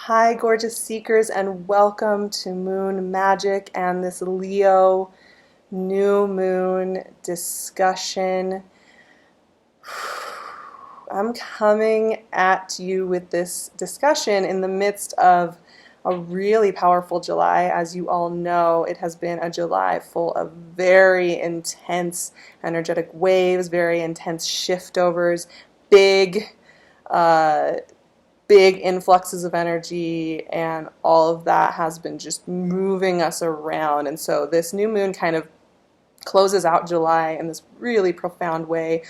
Hi, gorgeous seekers, and welcome to Moon Magic and this Leo new moon discussion. I'm coming at you with this discussion in the midst of a really powerful July. As you all know, it has been a July full of very intense energetic waves, very intense shiftovers, big uh, big influxes of energy, and all of that has been just moving us around. And so this new moon kind of closes out July in this really profound way.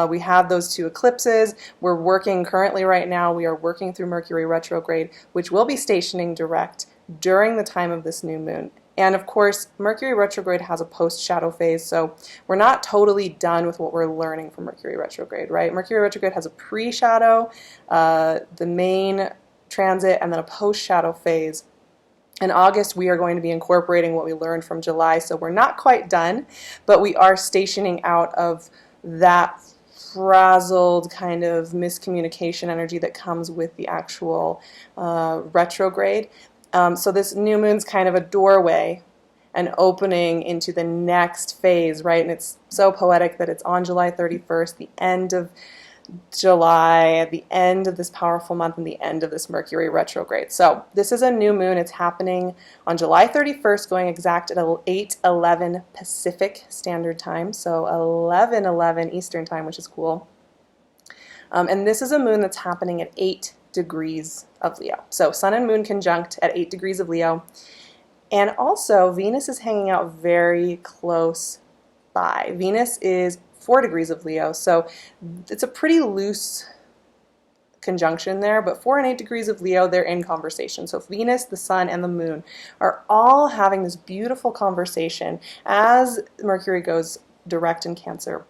We have those two eclipses. We're working currently right now, we are working through Mercury retrograde, which will be stationing direct during the time of this new moon. And of course, Mercury retrograde has a post-shadow phase, so we're not totally done with what we're learning from Mercury retrograde, right? Mercury retrograde has a pre-shadow, the main transit, and then a post-shadow phase. In August, we are going to be incorporating what we learned from July, so we're not quite done, but we are stationing out of that frazzled kind of miscommunication energy that comes with the actual retrograde. So this new moon's kind of a doorway, an opening into the next phase, right? And it's so poetic that it's on July 31st, the end of July, at the end of this powerful month and the end of this Mercury retrograde. So this is a new moon. It's happening on July 31st, going exact at 8:11 Pacific Standard Time, so 11:11 Eastern Time, which is cool. And this is a moon that's happening at 8 degrees of Leo. So Sun and Moon conjunct at 8 degrees of Leo. And also Venus is hanging out very close by. Venus is 4 degrees of Leo, so it's a pretty loose conjunction there, but 4 and 8 degrees of Leo, they're in conversation. So Venus, the Sun, and the Moon are all having this beautiful conversation as Mercury goes direct in Cancer.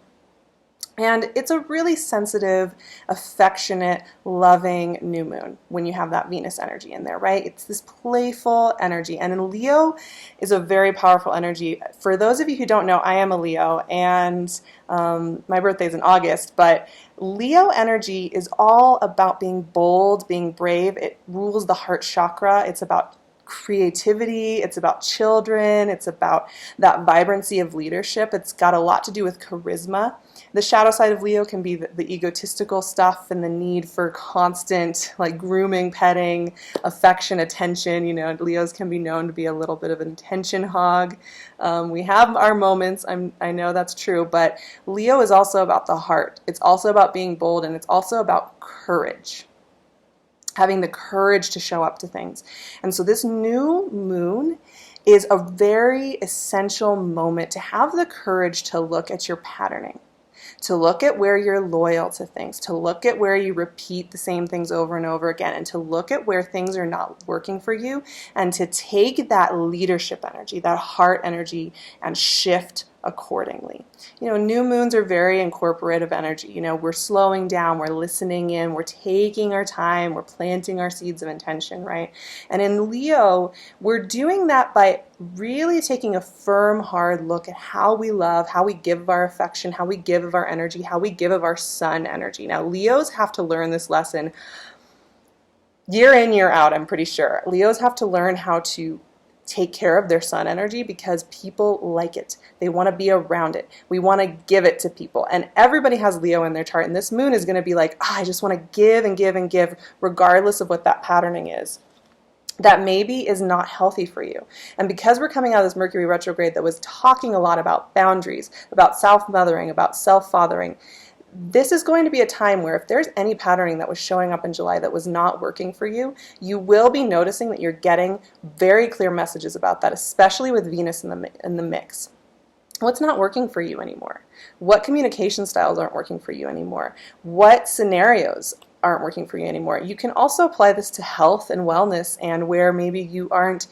And it's a really sensitive, affectionate, loving new moon when you have that Venus energy in there, right? It's this playful energy. And Leo is a very powerful energy. For those of you who don't know, I am a Leo, and my birthday's in August, but Leo energy is all about being bold, being brave. It rules the heart chakra. It's about creativity, it's about children, it's about that vibrancy of leadership. It's got a lot to do with charisma. The shadow side of Leo can be the egotistical stuff and the need for constant like grooming, petting, affection, attention. You know, Leos can be known to be a little bit of an attention hog. We have our moments, I know that's true, but Leo is also about the heart. It's also about being bold, and it's also about courage. Having the courage to show up to things. And so this new moon is a very essential moment to have the courage to look at your patterning, to look at where you're loyal to things, to look at where you repeat the same things over and over again, and to look at where things are not working for you, and to take that leadership energy, that heart energy, and shift accordingly. You know, new moons are very incorporative energy. You know, we're slowing down, we're listening in, we're taking our time, we're planting our seeds of intention, right? And in Leo, we're doing that by really taking a firm, hard look at how we love, how we give of our affection, how we give of our energy, how we give of our sun energy. Now, Leos have to learn this lesson year in, year out, I'm pretty sure. Leos have to learn how to take care of their sun energy because people like it. They want to be around it. We want to give it to people. And everybody has Leo in their chart. And this moon is going to be like, I just want to give and give and give, regardless of what that patterning is. That maybe is not healthy for you. And because we're coming out of this Mercury retrograde that was talking a lot about boundaries, about self-mothering, about self-fathering, this is going to be a time where if there's any patterning that was showing up in July that was not working for you, you will be noticing that you're getting very clear messages about that, especially with Venus in the mix. What's not working for you anymore? What communication styles aren't working for you anymore? What scenarios aren't working for you anymore? You can also apply this to health and wellness, and where maybe you aren't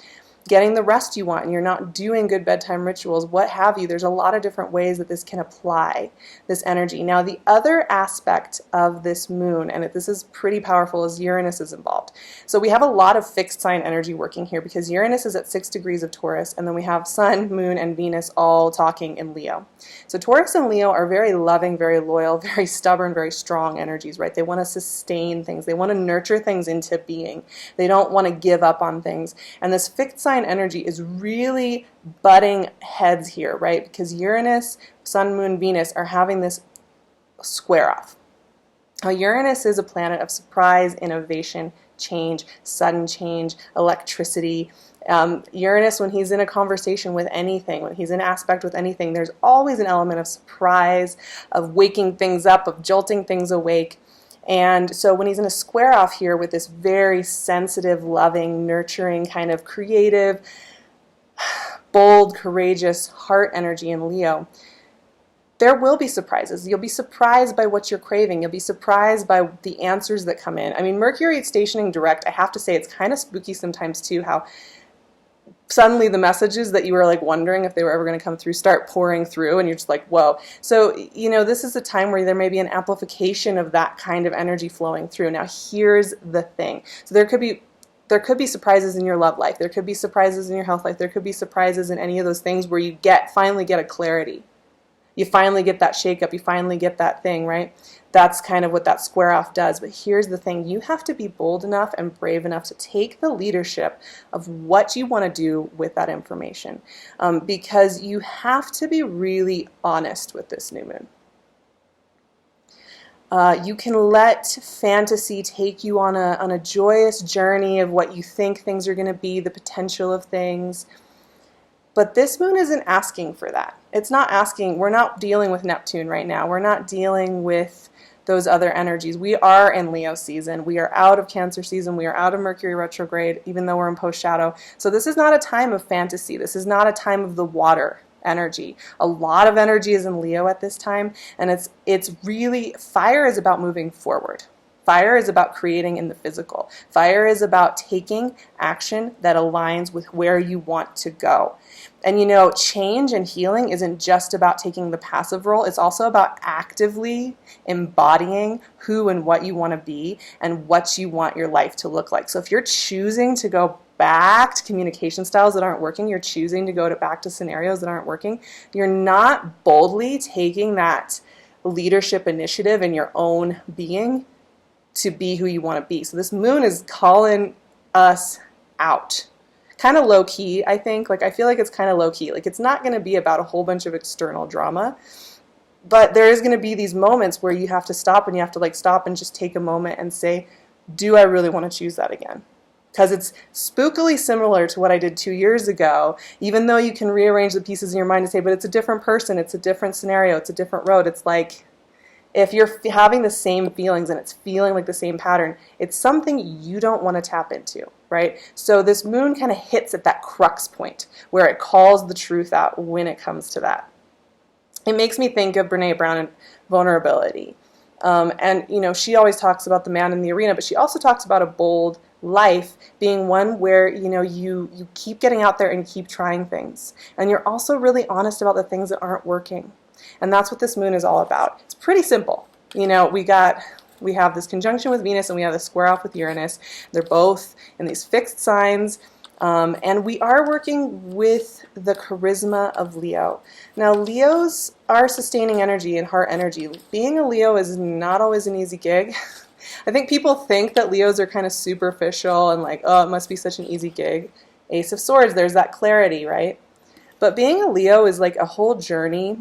getting the rest you want and you're not doing good bedtime rituals, what have you. There's a lot of different ways that this can apply this energy. Now, the other aspect of this moon, and this is pretty powerful, is Uranus is involved. So we have a lot of fixed sign energy working here because Uranus is at 6 degrees of Taurus, and then we have Sun, Moon, and Venus all talking in Leo. So Taurus and Leo are very loving, very loyal, very stubborn, very strong energies, right? They want to sustain things. They want to nurture things into being. They don't want to give up on things. And this fixed sign energy is really butting heads here, right? Because Uranus, Sun, Moon, Venus are having this square off. Now, Uranus is a planet of surprise, innovation, change, sudden change, electricity. Uranus, when he's in a conversation with anything, when he's in aspect with anything, there's always an element of surprise, of waking things up, of jolting things awake. And so when he's in a square off here with this very sensitive, loving, nurturing, kind of creative, bold, courageous heart energy in Leo, there will be surprises. You'll be surprised by what you're craving. You'll be surprised by the answers that come in. I mean, Mercury stationing direct, I have to say it's kind of spooky sometimes too, how suddenly the messages that you were like wondering if they were ever going to come through start pouring through, and you're just like, whoa. So, this is a time where there may be an amplification of that kind of energy flowing through. Now, here's the thing. So there could be surprises in your love life. There could be surprises in your health life. There could be surprises in any of those things where you finally get a clarity. You finally get that shakeup. You finally get that thing, right? That's kind of what that square off does. But here's the thing. You have to be bold enough and brave enough to take the leadership of what you want to do with that information, because you have to be really honest with this new moon. You can let fantasy take you on a joyous journey of what you think things are going to be, the potential of things. But this moon isn't asking for that. It's not asking. We're not dealing with Neptune right now. We're not dealing with those other energies. We are in Leo season. We are out of Cancer season. We are out of Mercury retrograde, even though we're in post-shadow. So this is not a time of fantasy. This is not a time of the water energy. A lot of energy is in Leo at this time, and it's really, fire is about moving forward. Fire is about creating in the physical. Fire is about taking action that aligns with where you want to go. And change and healing isn't just about taking the passive role. It's also about actively embodying who and what you want to be and what you want your life to look like. So if you're choosing to go back to communication styles that aren't working, you're choosing to go back to scenarios that aren't working, you're not boldly taking that leadership initiative in your own being to be who you want to be. So this moon is calling us out. Kind of low key, I think. I feel like it's kind of low key. It's not going to be about a whole bunch of external drama, but there is going to be these moments where you have to stop, and you have to stop and just take a moment and say, do I really want to choose that again? Because it's spookily similar to what I did 2 years ago, even though you can rearrange the pieces in your mind to say, but it's a different person, it's a different scenario, it's a different road. It's like, if you're having the same feelings and it's feeling like the same pattern, it's something you don't want to tap into, right? So this moon kind of hits at that crux point where it calls the truth out when it comes to that. It makes me think of Brene Brown and vulnerability. And she always talks about the man in the arena, but she also talks about a bold life being one where you keep getting out there and keep trying things. And you're also really honest about the things that aren't working. And that's what this moon is all about. It's pretty simple. We have this conjunction with Venus and we have this square off with Uranus. They're both in these fixed signs. And we are working with the charisma of Leo. Now, Leos are sustaining energy and heart energy. Being a Leo is not always an easy gig. I think people think that Leos are kind of superficial and it must be such an easy gig. Ace of Swords, there's that clarity, right? But being a Leo is a whole journey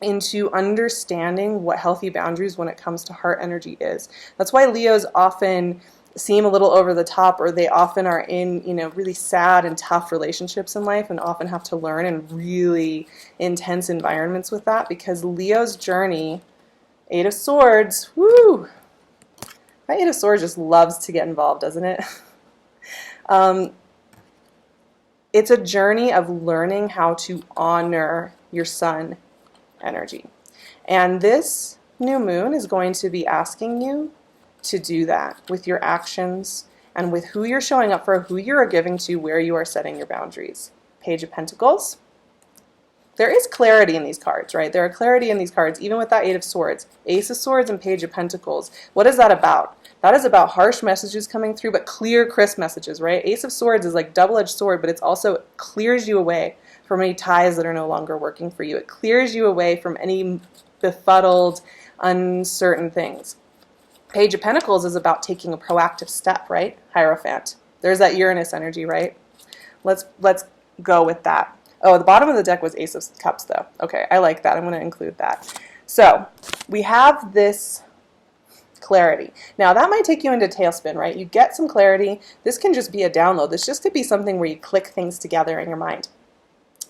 into understanding what healthy boundaries when it comes to heart energy is. That's why Leos often seem a little over the top, or they often are in, really sad and tough relationships in life and often have to learn in really intense environments with that, because Leo's journey, Eight of Swords, woo! My Eight of Swords just loves to get involved, doesn't it? It's a journey of learning how to honor your sun energy. And this new moon is going to be asking you to do that with your actions and with who you're showing up for, who you are giving to, where you are setting your boundaries. Page of Pentacles. There is clarity in these cards, right? There are clarity in these cards, even with that Eight of Swords. Ace of Swords and Page of Pentacles. What is that about? That is about harsh messages coming through, but clear, crisp messages, right? Ace of Swords is like double-edged sword, but it's also clears you away from any ties that are no longer working for you. It clears you away from any befuddled, uncertain things. Page of Pentacles is about taking a proactive step, right? Hierophant. There's that Uranus energy, right? Let's go with that. Oh, the bottom of the deck was Ace of Cups, though. Okay, I like that. I'm going to include that. So we have this clarity. Now, that might take you into tailspin, right? You get some clarity. This can just be a download. This just could be something where you click things together in your mind.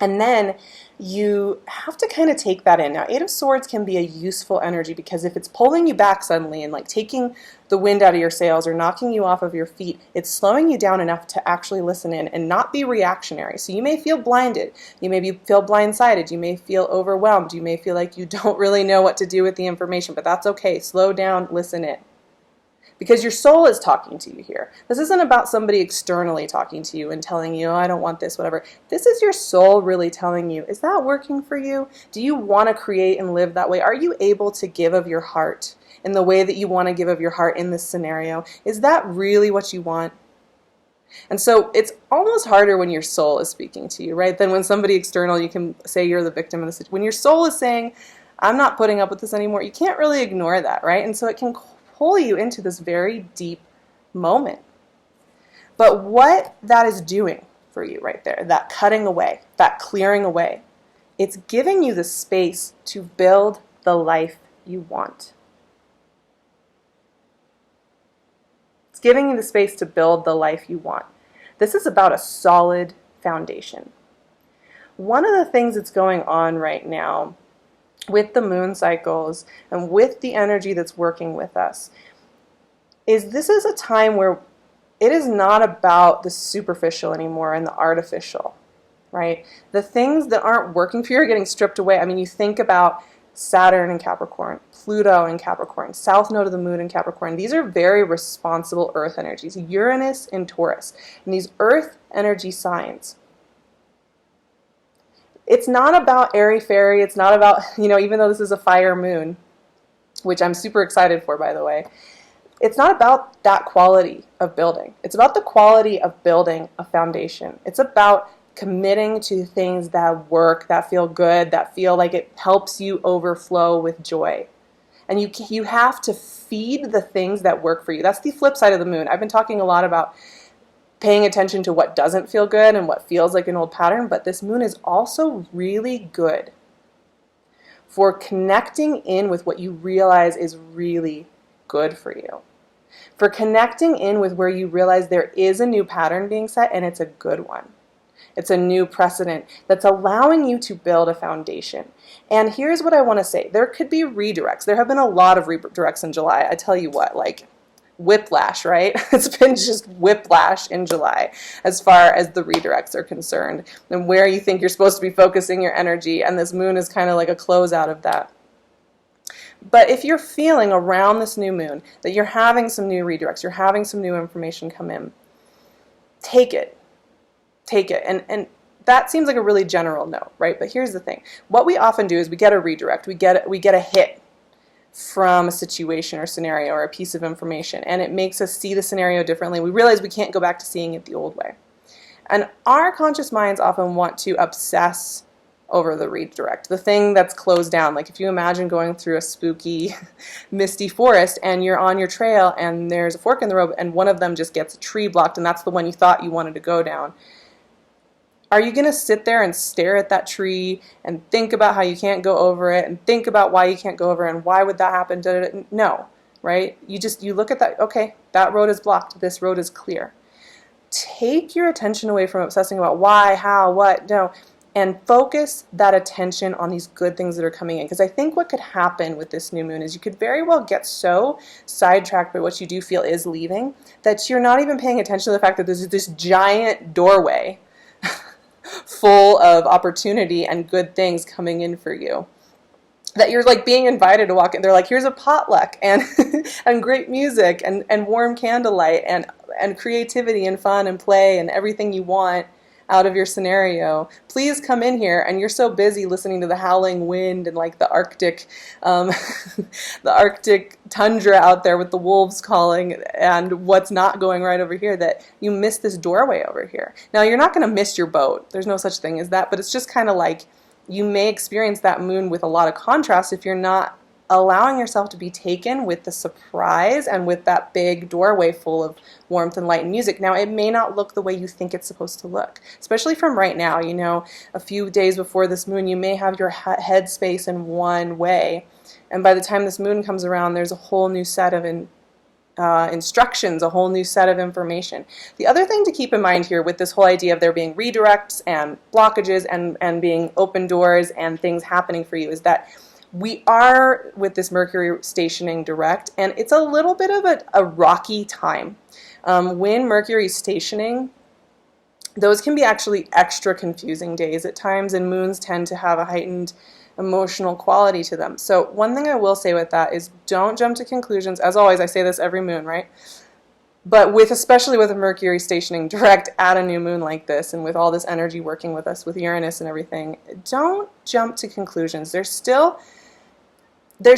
And then you have to kind of take that in. Now, Eight of Swords can be a useful energy because if it's pulling you back suddenly and like taking the wind out of your sails or knocking you off of your feet, it's slowing you down enough to actually listen in and not be reactionary. So you may feel blinded. You may feel blindsided. You may feel overwhelmed. You may feel like you don't really know what to do with the information, but that's okay. Slow down, listen in. Because your soul is talking to you here. This isn't about somebody externally talking to you and telling you, oh, I don't want this, whatever. This is your soul really telling you, is that working for you? Do you want to create and live that way? Are you able to give of your heart in the way that you want to give of your heart in this scenario? Is that really what you want? And so it's almost harder when your soul is speaking to you, right? Than when somebody external, you can say you're the victim of the situation. When your soul is saying, I'm not putting up with this anymore, you can't really ignore that, right? And so it can pull you into this very deep moment. But what that is doing for you right there, that cutting away, that clearing away, it's giving you the space to build the life you want. It's giving you the space to build the life you want. This is about a solid foundation. One of the things that's going on right now with the moon cycles and with the energy that's working with us is this is a time where it is not about the superficial anymore and the artificial, right? The things that aren't working for you are getting stripped away. I mean, you think about Saturn in Capricorn, Pluto in Capricorn, South Node of the Moon in Capricorn. These are very responsible earth energies. Uranus in Taurus. And these earth energy signs, it's not about airy-fairy. It's not about, even though this is a fire moon, which I'm super excited for, by the way, it's not about that quality of building. It's about the quality of building a foundation. It's about committing to things that work, that feel good, that feel like it helps you overflow with joy. And you have to feed the things that work for you. That's the flip side of the moon. I've been talking a lot about paying attention to what doesn't feel good and what feels like an old pattern, but this moon is also really good for connecting in with what you realize is really good for you. For connecting in with where you realize there is a new pattern being set and it's a good one. It's a new precedent that's allowing you to build a foundation. And here's what I want to say. There could be redirects. There have been a lot of redirects in July. I tell you what, like whiplash, right? It's been just whiplash in July as far as the redirects are concerned and where you think you're supposed to be focusing your energy. And this moon is kind of like a closeout of that. But if you're feeling around this new moon that you're having some new redirects, you're having some new information come in, take it. Take it. And that seems like a really general no, right? But here's the thing. What we often do is we get a redirect. We get a hit from a situation or scenario or a piece of information, and it makes us see the scenario differently. We realize we can't go back to seeing it the old way. And our conscious minds often want to obsess over the redirect, the thing that's closed down. Like if you imagine going through a spooky, misty forest and you're on your trail and there's a fork in the road and one of them just gets a tree blocked and that's the one you thought you wanted to go down. Are you going to sit there and stare at that tree and think about how you can't go over it and think about why you can't go over it and why would that happen? No, right? You look at that, okay, that road is blocked. This road is clear. Take your attention away from obsessing about why, how, what, no, and focus that attention on these good things that are coming in. Because I think what could happen with this new moon is you could very well get so sidetracked by what you do feel is leaving that you're not even paying attention to the fact that there's this giant doorway full of opportunity and good things coming in for you. That you're like being invited to walk in. They're like, here's a potluck and and great music and warm candlelight and creativity and fun and play and everything you want out of your scenario, please come in here. And you're so busy listening to the howling wind and like the Arctic, the Arctic tundra out there with the wolves calling and what's not going right over here that you miss this doorway over here. Now, you're not going to miss your boat. There's no such thing as that, but it's just kind of like you may experience that moon with a lot of contrast if you're not allowing yourself to be taken with the surprise and with that big doorway full of warmth and light and music. Now, it may not look the way you think it's supposed to look, especially from right now. You know, a few days before this moon, you may have your head space in one way, and by the time this moon comes around, there's a whole new set of instructions, a whole new set of information. The other thing to keep in mind here with this whole idea of there being redirects and blockages and being open doors and things happening for you is that we are with this Mercury stationing direct, and it's a little bit of a rocky time. When Mercury's stationing, those can be actually extra confusing days at times, and moons tend to have a heightened emotional quality to them. So one thing I will say with that is don't jump to conclusions. As always, I say this every moon, right? But especially with a Mercury stationing direct at a new moon like this, and with all this energy working with us with Uranus and everything, don't jump to conclusions. There's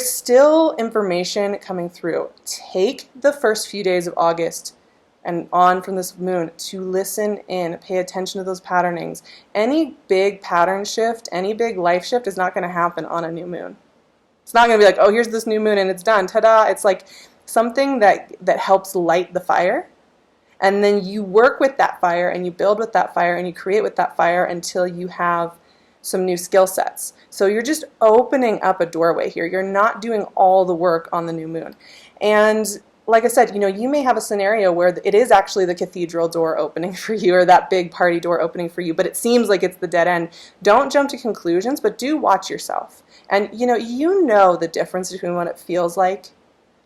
still information coming through. Take the first few days of August and on from this moon to listen in, pay attention to those patternings. Any big pattern shift, any big life shift is not going to happen on a new moon. It's not going to be like, oh, here's this new moon and it's done, ta-da. It's like something that helps light the fire. And then you work with that fire and you build with that fire and you create with that fire until you have some new skill sets. So you're just opening up a doorway here. You're not doing all the work on the new moon. And like I said, you know, you may have a scenario where it is actually the cathedral door opening for you or that big party door opening for you, but it seems like it's the dead end. Don't jump to conclusions, but do watch yourself. And you know the difference between what it feels like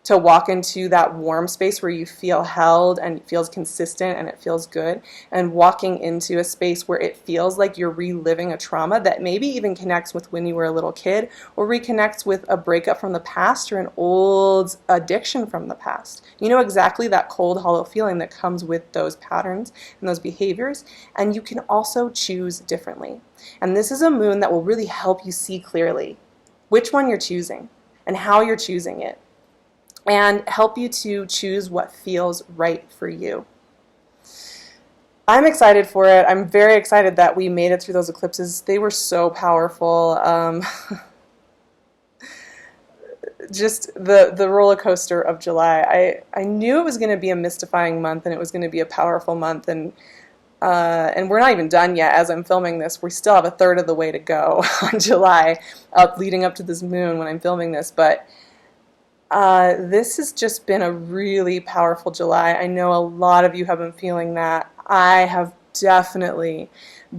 to walk into that warm space where you feel held and it feels consistent and it feels good, and walking into a space where it feels like you're reliving a trauma that maybe even connects with when you were a little kid or reconnects with a breakup from the past or an old addiction from the past. You know exactly that cold, hollow feeling that comes with those patterns and those behaviors, and you can also choose differently. And this is a moon that will really help you see clearly which one you're choosing and how you're choosing it, and help you to choose what feels right for you. I'm excited for it. I'm very excited that we made it through those eclipses. They were so powerful. Just the roller coaster of July. I knew it was going to be a mystifying month and it was going to be a powerful month, and we're not even done yet as I'm filming this. We still have a third of the way to go on July, leading up to this moon when I'm filming this, but this has just been a really powerful July. I know a lot of you have been feeling that. I have definitely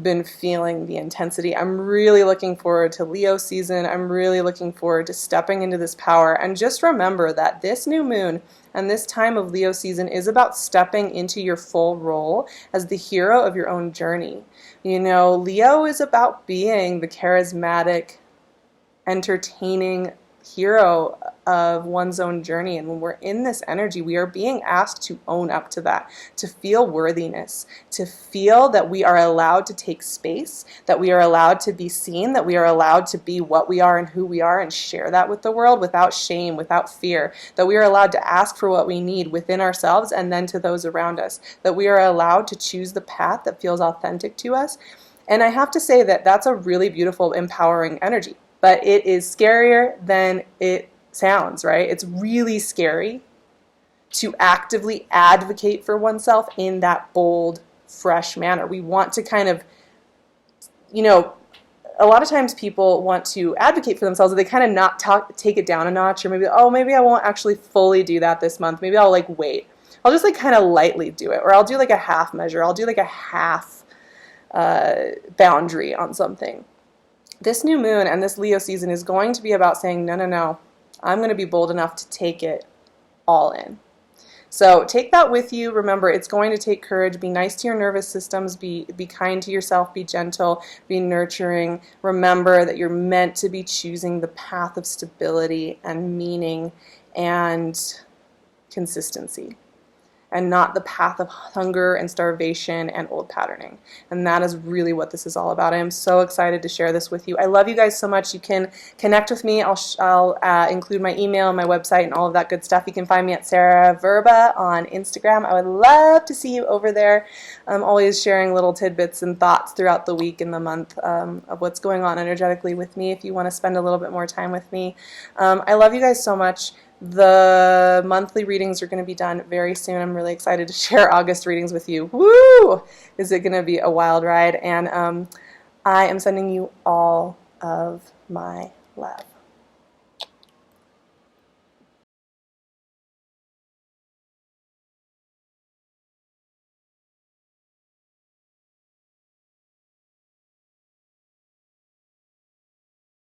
been feeling the intensity. I'm really looking forward to Leo season. I'm really looking forward to stepping into this power. And just remember that this new moon and this time of Leo season is about stepping into your full role as the hero of your own journey. You know, Leo is about being the charismatic, entertaining hero of one's own journey, and when we're in this energy, we are being asked to own up to that, to feel worthiness, to feel that we are allowed to take space, that we are allowed to be seen, that we are allowed to be what we are and who we are and share that with the world without shame, without fear, that we are allowed to ask for what we need within ourselves and then to those around us, that we are allowed to choose the path that feels authentic to us. And I have to say that that's a really beautiful, empowering energy. But it is scarier than it sounds, right? It's really scary to actively advocate for oneself in that bold, fresh manner. We want to kind of, a lot of times people want to advocate for themselves, but they kind of not take it down a notch, or maybe I won't actually fully do that this month. Maybe I'll wait. I'll just kind of lightly do it, or I'll do a half measure. I'll do a half boundary on something. This new moon and this Leo season is going to be about saying, no, I'm going to be bold enough to take it all in. So take that with you. Remember, it's going to take courage. Be nice to your nervous systems. Be kind to yourself. Be gentle. Be nurturing. Remember that you're meant to be choosing the path of stability and meaning and consistency. and not the path of hunger and starvation and old patterning. And that is really what this is all about. I am so excited to share this with you. I love you guys so much. You can connect with me. I'll include my email, my website, and all of that good stuff. You can find me at Sarah Verba on Instagram. I would love to see you over there. I'm always sharing little tidbits and thoughts throughout the week and the month of what's going on energetically with me if you want to spend a little bit more time with me. I love you guys so much. The monthly readings are going to be done very soon. I'm really excited to share August readings with you. Woo! Is it going to be a wild ride? And I am sending you all of my love.